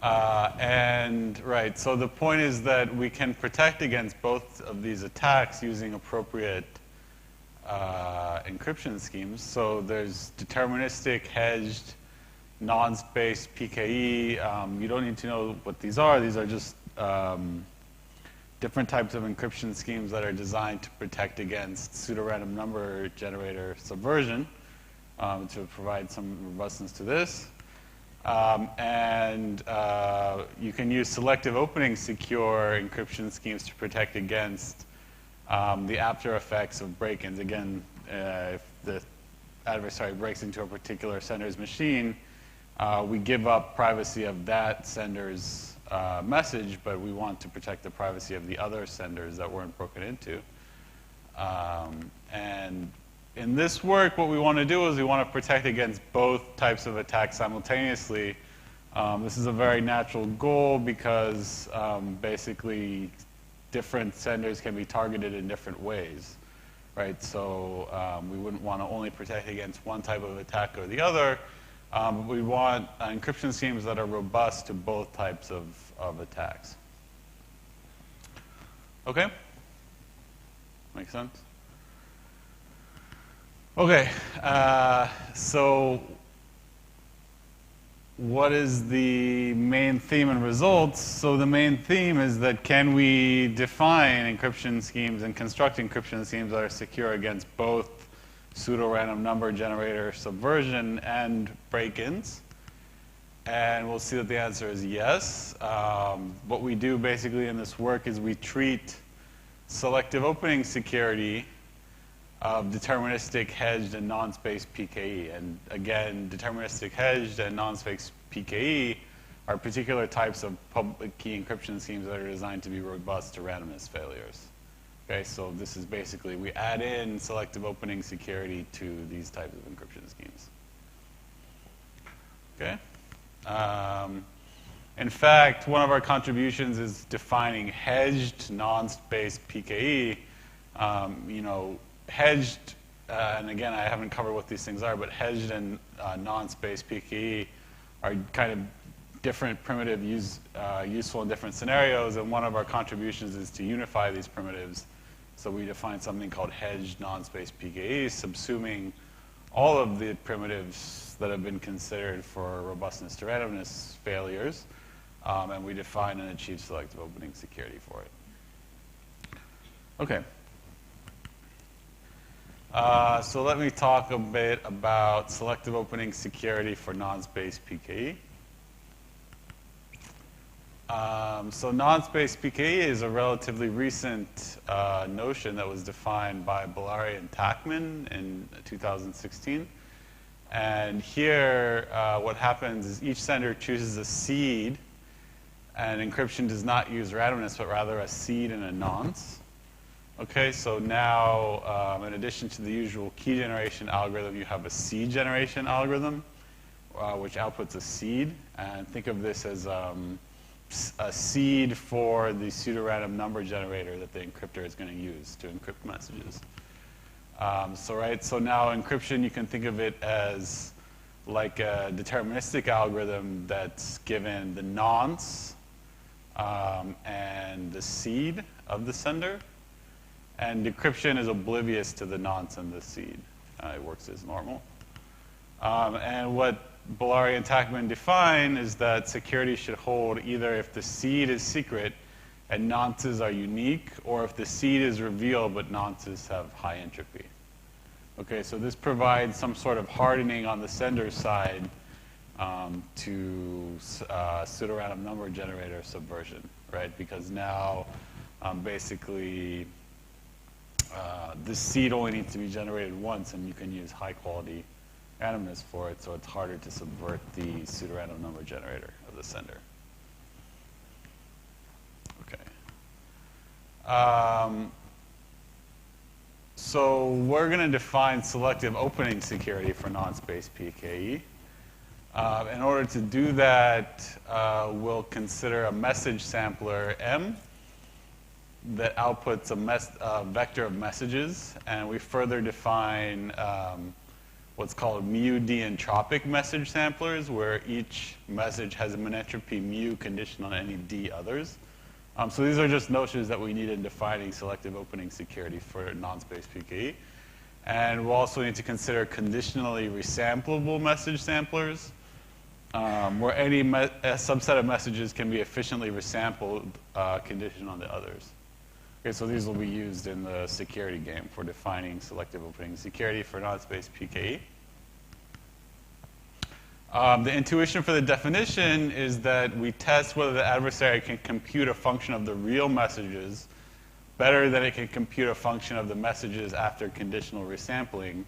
Right, so the point is that we can protect against both of these attacks using appropriate encryption schemes. So there's deterministic, hedged, non-spaced PKE. You don't need to know what these are. These are just different types of encryption schemes that are designed to protect against pseudorandom number generator subversion, to provide some robustness to this. You can use selective opening secure encryption schemes to protect against the after effects of break-ins. Again, if the adversary breaks into a particular sender's machine, we give up privacy of that sender's message, but we want to protect the privacy of the other senders that weren't broken into. And in this work, what we want to do is we want to protect against both types of attacks simultaneously. This is a very natural goal because basically different senders can be targeted in different ways, right? So we wouldn't want to only protect against one type of attack or the other. We want encryption schemes that are robust to both types of attacks. Okay? Make sense? Okay, so what is the main theme and results? So the main theme is that can we define encryption schemes and construct encryption schemes that are secure against both pseudo-random number generator subversion and break-ins? And we'll see that the answer is yes. What we do basically in this work is we treat selective opening security of deterministic, hedged, and non-spaced PKE. And again, deterministic, hedged, and non-spaced PKE are particular types of public key encryption schemes that are designed to be robust to randomness failures. Okay, so this is basically, we add in selective opening security to these types of encryption schemes. Okay? In fact, one of our contributions is defining hedged, non-spaced PKE. You know, hedged, and again, I haven't covered what these things are, but hedged and non-space PKE are kind of different primitive useful in different scenarios, and one of our contributions is to unify these primitives. So we define something called hedged non-space PKE, subsuming all of the primitives that have been considered for robustness to randomness failures, and we define and achieve selective opening security for it. Okay. So let me talk a bit about selective opening security for non-space PKE. So non-space PKE is a relatively recent notion that was defined by Bellari and Tachman in 2016. And here, what happens is each sender chooses a seed, and encryption does not use randomness, but rather a seed and a nonce. Okay, so now, in addition to the usual key generation algorithm, you have a seed generation algorithm, which outputs a seed. And think of this as a seed for the pseudorandom number generator that the encryptor is going to use to encrypt messages. So now encryption, you can think of it as like a deterministic algorithm that's given the nonce and the seed of the sender. And decryption is oblivious to the nonce and the seed. It works as normal. And what Bellari and Tachman define is that security should hold either if the seed is secret and nonces are unique, or if the seed is revealed but nonces have high entropy. Okay, so this provides some sort of hardening on the sender's side to pseudorandom number generator subversion, right? Because now basically this seed only needs to be generated once, and you can use high quality randomness for it, so it's harder to subvert the pseudorandom number generator of the sender. Okay. So we're going to define selective opening security for non-space PKE. In order to do that, we'll consider a message sampler M that outputs a vector of messages, and we further define what's called mu-d entropic message samplers, where each message has a entropy mu conditioned on any d others. So these are just notions that we need in defining selective opening security for non-space PKE. And we'll also need to consider conditionally resamplable message samplers, where any a subset of messages can be efficiently resampled conditioned on the others. Okay, so these will be used in the security game for defining selective opening security for non-space PKE. The intuition for the definition is that we test whether the adversary can compute a function of the real messages better than it can compute a function of the messages after conditional resampling.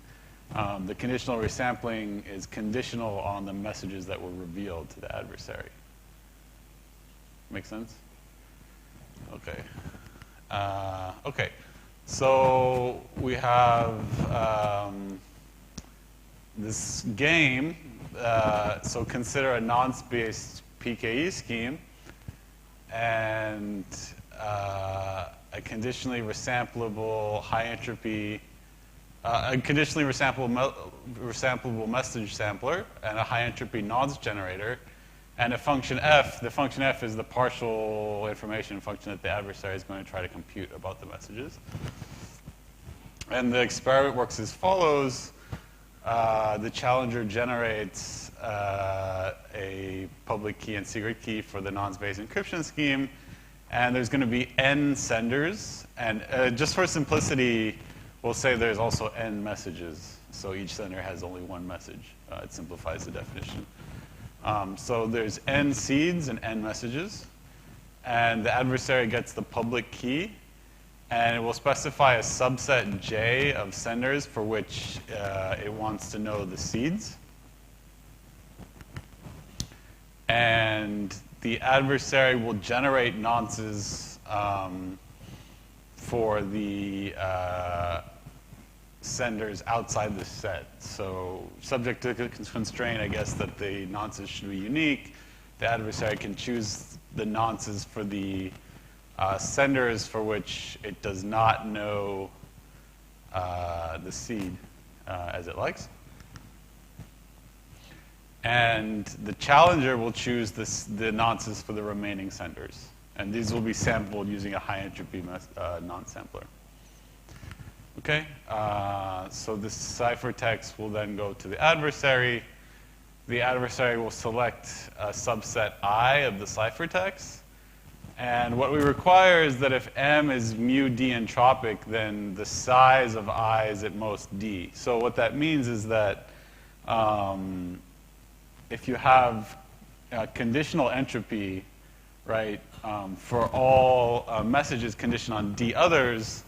The conditional resampling is conditional on the messages that were revealed to the adversary. Make sense? Okay. Okay. So we have this game. So consider a non-space PKE scheme and a conditionally resamplable high entropy, a conditionally resamplable message sampler and a high entropy nonce generator, and a function f. The function f is the partial information function that the adversary is going to try to compute about the messages. And the experiment works as follows. The challenger generates a public key and secret key for the non-space encryption scheme, and there's going to be n senders. And just for simplicity, we'll say there's also n messages. So each sender has only one message. It simplifies the definition. So there's n seeds and n messages, and the adversary gets the public key, and it will specify a subset J of senders for which it wants to know the seeds. And the adversary will generate nonces for the senders outside the set. So subject to constraint, I guess, that the nonces should be unique. The adversary can choose the nonces for the senders for which it does not know the seed as it likes. And the challenger will choose the nonces for the remaining senders. And these will be sampled using a high entropy non-sampler. Okay, so this ciphertext will then go to the adversary. The adversary will select a subset I of the ciphertext. And what we require is that if M is mu d entropic, then the size of I is at most d. So what that means is that if you have conditional entropy, right, for all messages conditioned on d others,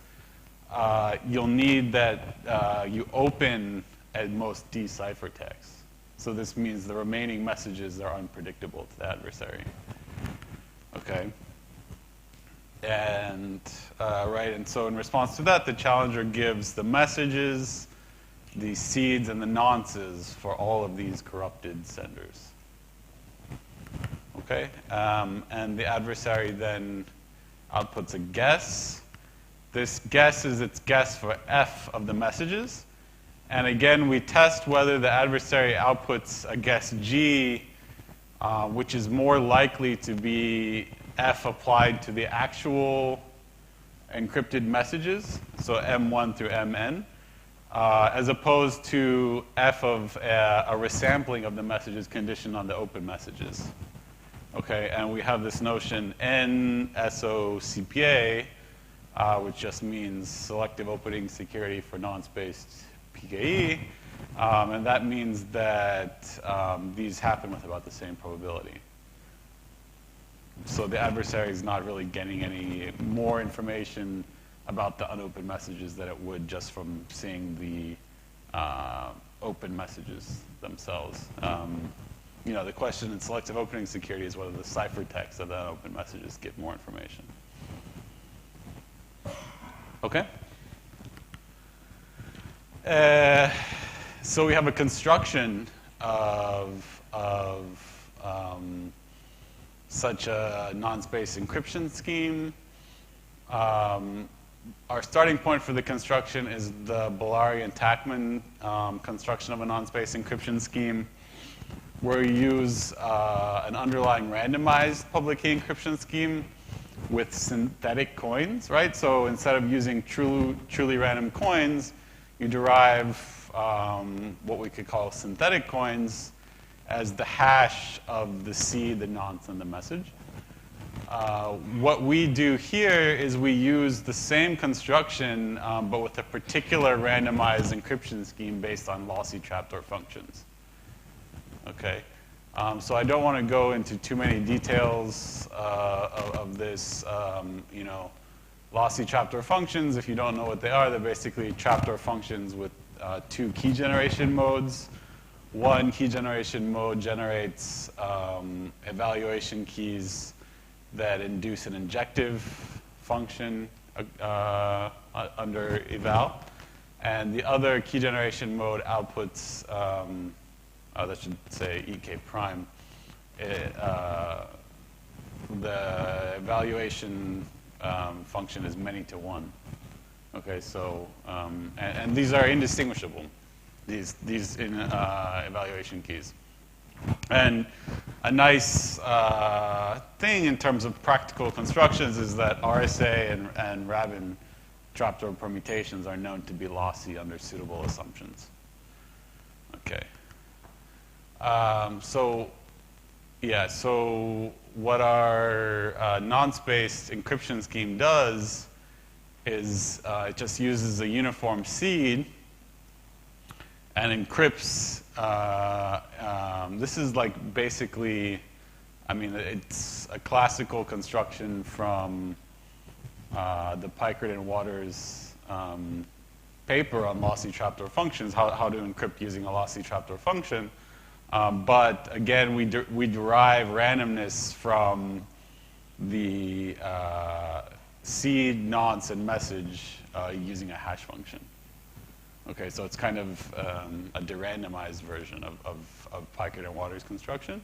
you'll need that you open at most d ciphertext. So this means the remaining messages are unpredictable to the adversary. Okay. And and so in response to that, the challenger gives the messages, the seeds, and the nonces for all of these corrupted senders. Okay, and the adversary then outputs a guess. This guess is its guess for F of the messages. And again, we test whether the adversary outputs a guess G, which is more likely to be F applied to the actual encrypted messages, so M1 through MN, as opposed to F of a resampling of the messages conditioned on the open messages. Okay, and we have this notion NSOCPA, which just means selective opening security for non-spaced PKE, and that means that these happen with about the same probability. So the adversary is not really getting any more information about the unopened messages than it would just from seeing the open messages themselves. The question in selective opening security is whether the ciphertext of the unopened messages give more information. Okay? So we have a construction of such a non-space encryption scheme. Our starting point for the construction is the Bellari and Tachman construction of a non-space encryption scheme, where we use an underlying randomized public key encryption scheme with synthetic coins, right? So instead of using truly random coins, you derive what we could call synthetic coins as the hash of the seed, the nonce, and the message. What we do here is we use the same construction, but with a particular randomized encryption scheme based on lossy trapdoor functions. Okay, so I don't want to go into too many details of this. Lossy trapdoor functions, if you don't know what they are, they're basically trapdoor functions with two key generation modes. One key generation mode generates evaluation keys that induce an injective function under eval. And the other key generation mode outputs, that should say EK prime. The evaluation function is many to one. Okay, so, and these are indistinguishable, these evaluation keys. And a nice thing in terms of practical constructions is that RSA and Rabin trapdoor permutations are known to be lossy under suitable assumptions. Okay. So what our non-spaced encryption scheme does is it just uses a uniform seed and encrypts. This is like basically, it's a classical construction from the Pikert and Waters paper on lossy trapdoor functions, how to encrypt using a lossy trapdoor function. But again, we derive randomness from the seed, nonce, and message using a hash function. Okay, so it's kind of a de-randomized version of Pikert and Waters construction.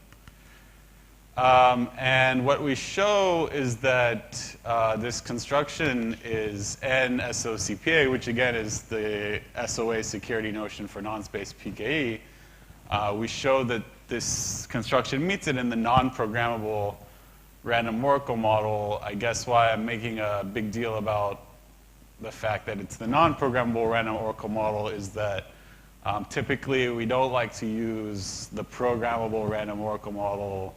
And what we show is that this construction is NSOCPA, which again is the SOA security notion for non-space PKE. We show that this construction meets it in the non-programmable random oracle model. I guess why I'm making a big deal about the fact that it's the non-programmable random oracle model is that typically we don't like to use the programmable random oracle model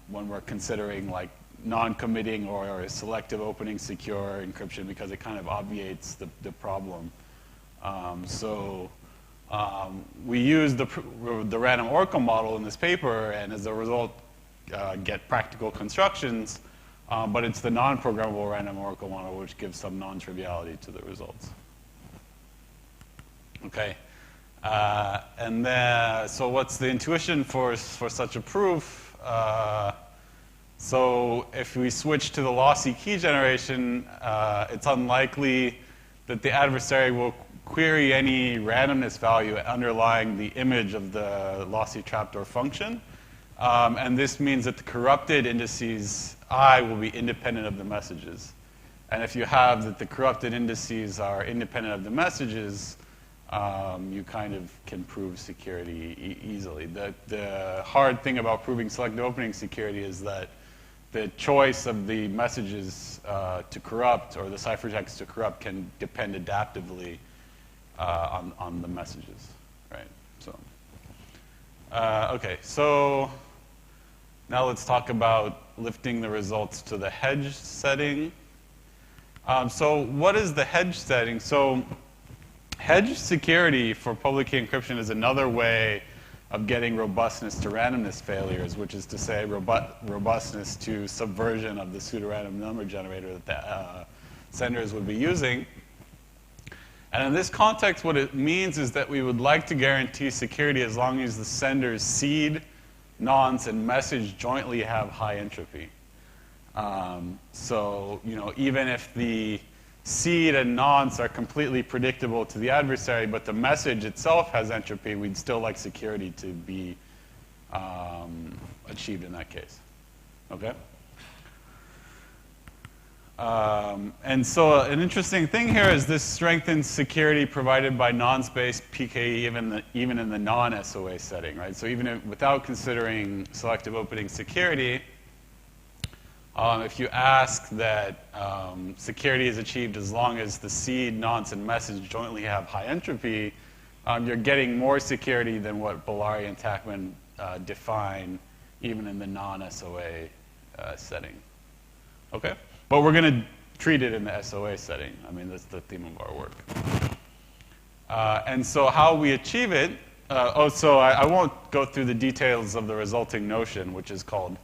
when we're considering like non-committing or selective opening secure encryption because it kind of obviates the problem. We use the random oracle model in this paper, and as a result, get practical constructions. But it's the non-programmable random oracle model which gives some non-triviality to the results. Okay. And then, so what's the intuition for such a proof? So if we switch to the lossy key generation, it's unlikely that the adversary will query any randomness value underlying the image of the lossy trapdoor function. And this means that the corrupted indices I will be independent of the messages. And if you have that the corrupted indices are independent of the messages, you kind of can prove security easily. The hard thing about proving selective opening security is that the choice of the messages to corrupt or the ciphertext to corrupt can depend adaptively on the messages, right? So, okay, so now let's talk about lifting the results to the hedge setting. So what is the hedge setting? So hedge security for public key encryption is another way of getting robustness to randomness failures, which is to say robustness to subversion of the pseudorandom number generator that the senders would be using. And in this context, what it means is that we would like to guarantee security as long as the sender's seed, nonce, and message jointly have high entropy. So, you know, even if the seed and nonce are completely predictable to the adversary, but the message itself has entropy, we'd still like security to be achieved in that case. Okay? And so an interesting thing here is this strengthens security provided by non-space PKE even in the non-SOA setting, right? So even without considering selective opening security, if you ask that security is achieved as long as the seed, nonce, and message jointly have high entropy, you're getting more security than what Bellari and Tachman define even in the non-SOA setting. Okay? But we're going to treat it in the SOA setting. I mean, that's the theme of our work. And so how we achieve it, so I won't go through the details of the resulting notion, which is called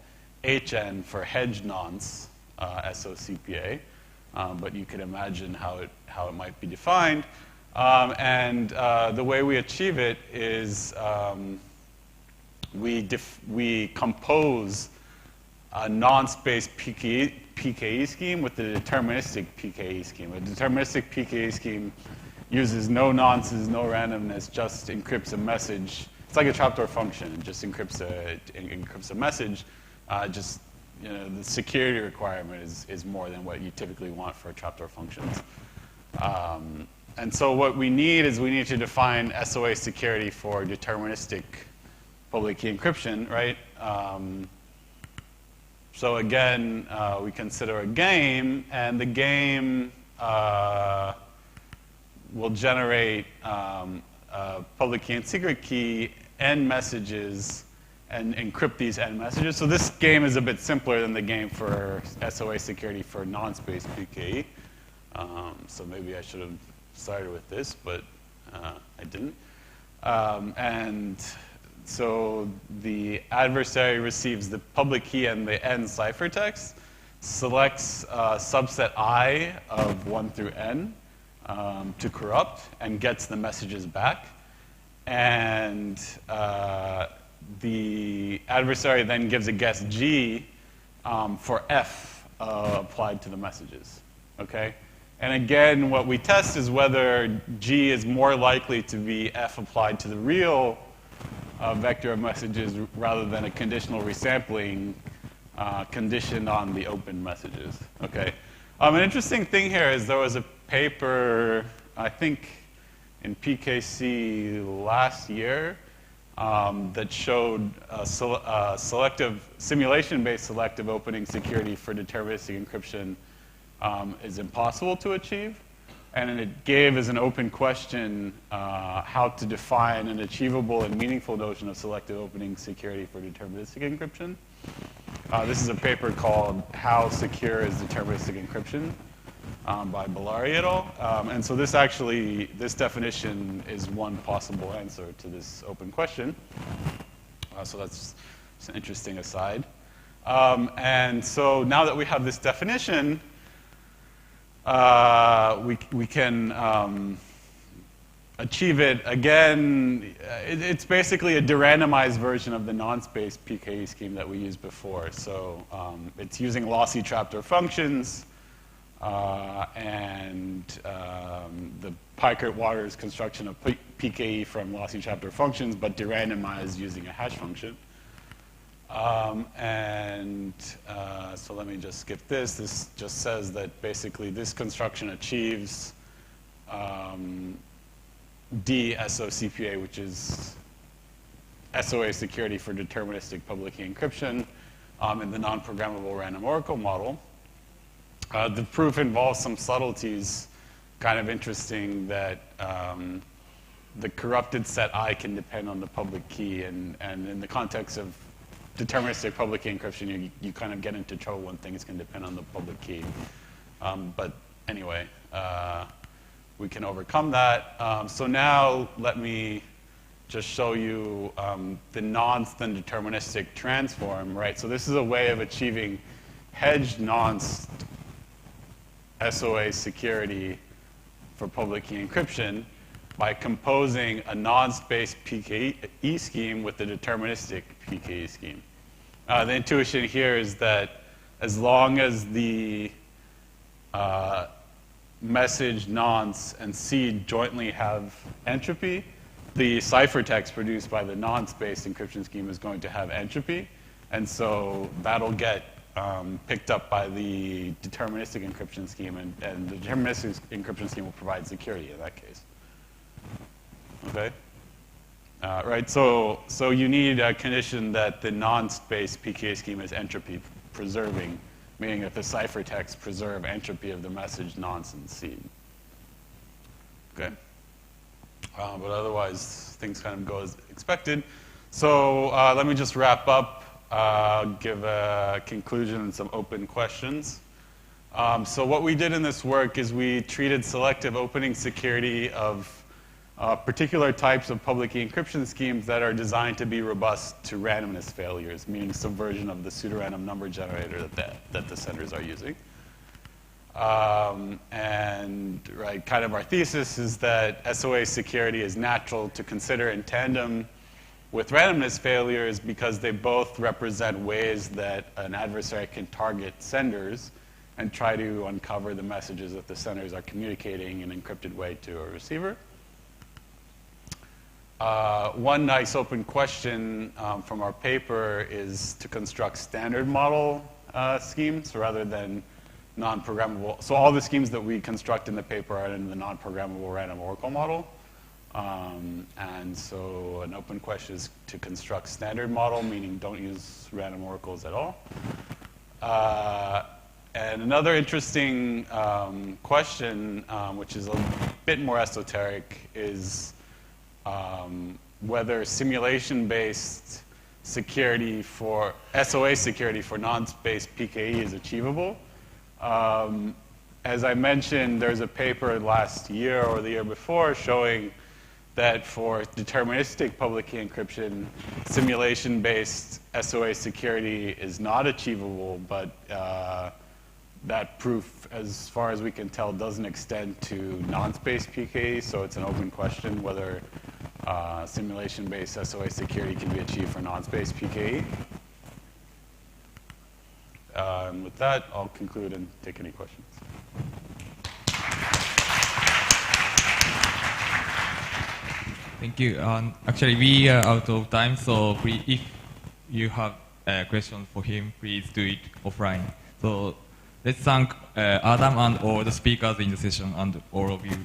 HN for hedge nonce, SOCPA, but you can imagine how it might be defined. And the way we achieve it is we compose a non-space PKE scheme with a deterministic PKE scheme. A deterministic PKE scheme uses no nonces, no randomness, just encrypts a message. It's like a trapdoor function. It just encrypts a message. Just, you know, the security requirement is more than what you typically want for trapdoor functions. And so what we need is we need to define SOA security for deterministic public key encryption, right? So again, we consider a game, and the game will generate a public key and secret key, n messages, and encrypt these n messages. So this game is a bit simpler than the game for SOA security for non-space PKE. So maybe I should have started with this, but I didn't. And so the adversary receives the public key and the n ciphertext, selects subset I of 1 through n to corrupt, and gets the messages back. And the adversary then gives a guess G for F applied to the messages. Okay? And again, what we test is whether G is more likely to be F applied to the real vector of messages rather than a conditional resampling conditioned on the open messages. Okay. An interesting thing here is there was a paper, I think, in PKC last year that showed selective simulation-based selective opening security for deterministic encryption is impossible to achieve. And it gave as an open question how to define an achievable and meaningful notion of selective opening security for deterministic encryption. This is a paper called How Secure is Deterministic Encryption by Bellari et al. And so this definition is one possible answer to this open question. So that's an interesting aside. And so now that we have this definition, we can achieve it again. It's basically a de-randomized version of the non-space PKE scheme that we used before. So it's using lossy trapdoor functions and the Pikert-Waters construction of PKE from lossy trapdoor functions, but de-randomized using a hash function. So let me just skip this. This just says that basically this construction achieves DSOCPA, which is SOA security for deterministic public key encryption in the non-programmable random oracle model. The proof involves some subtleties, kind of interesting that the corrupted set I can depend on the public key, and in the context of deterministic public key encryption, you kind of get into trouble when things can depend on the public key. But anyway, we can overcome that. So now let me just show you the nonce and deterministic transform, right? So this is a way of achieving hedged nonce SOA security for public key encryption by composing a nonce-based PKE scheme with the deterministic PKE scheme. The intuition here is that as long as the message, nonce, and seed jointly have entropy, the ciphertext produced by the nonce-based encryption scheme is going to have entropy, and so that'll get picked up by the deterministic encryption scheme, and the deterministic encryption scheme will provide security in that case. Okay? Right, so you need a condition that the nonce-based PKA scheme is entropy preserving, meaning that the ciphertext preserve entropy of the message, nonce, and seed. Okay? But otherwise, things kind of go as expected. So let me just wrap up, give a conclusion and some open questions. So what we did in this work is we treated selective opening security of particular types of public key encryption schemes that are designed to be robust to randomness failures, meaning subversion of the pseudorandom number generator that the senders are using. And right, kind of our thesis is that SOA security is natural to consider in tandem with randomness failures because they both represent ways that an adversary can target senders and try to uncover the messages that the senders are communicating in an encrypted way to a receiver. One nice open question from our paper is to construct standard model schemes rather than non-programmable. So all the schemes that we construct in the paper are in the non-programmable random oracle model. And so an open question is to construct standard model, meaning don't use random oracles at all. And another interesting question, which is a bit more esoteric, is whether simulation-based security for SOA security for non-space PKE is achievable. As I mentioned, there's a paper last year or the year before showing that for deterministic public key encryption, simulation-based SOA security is not achievable, but that proof, as far as we can tell, doesn't extend to non-space PKE, so it's an open question whether simulation-based SOA security can be achieved for non-space PKE. And with that, I'll conclude and take any questions. Thank you. Actually, we are out of time, so if you have questions for him, please do it offline. So let's thank Adam and all the speakers in the session and all of you.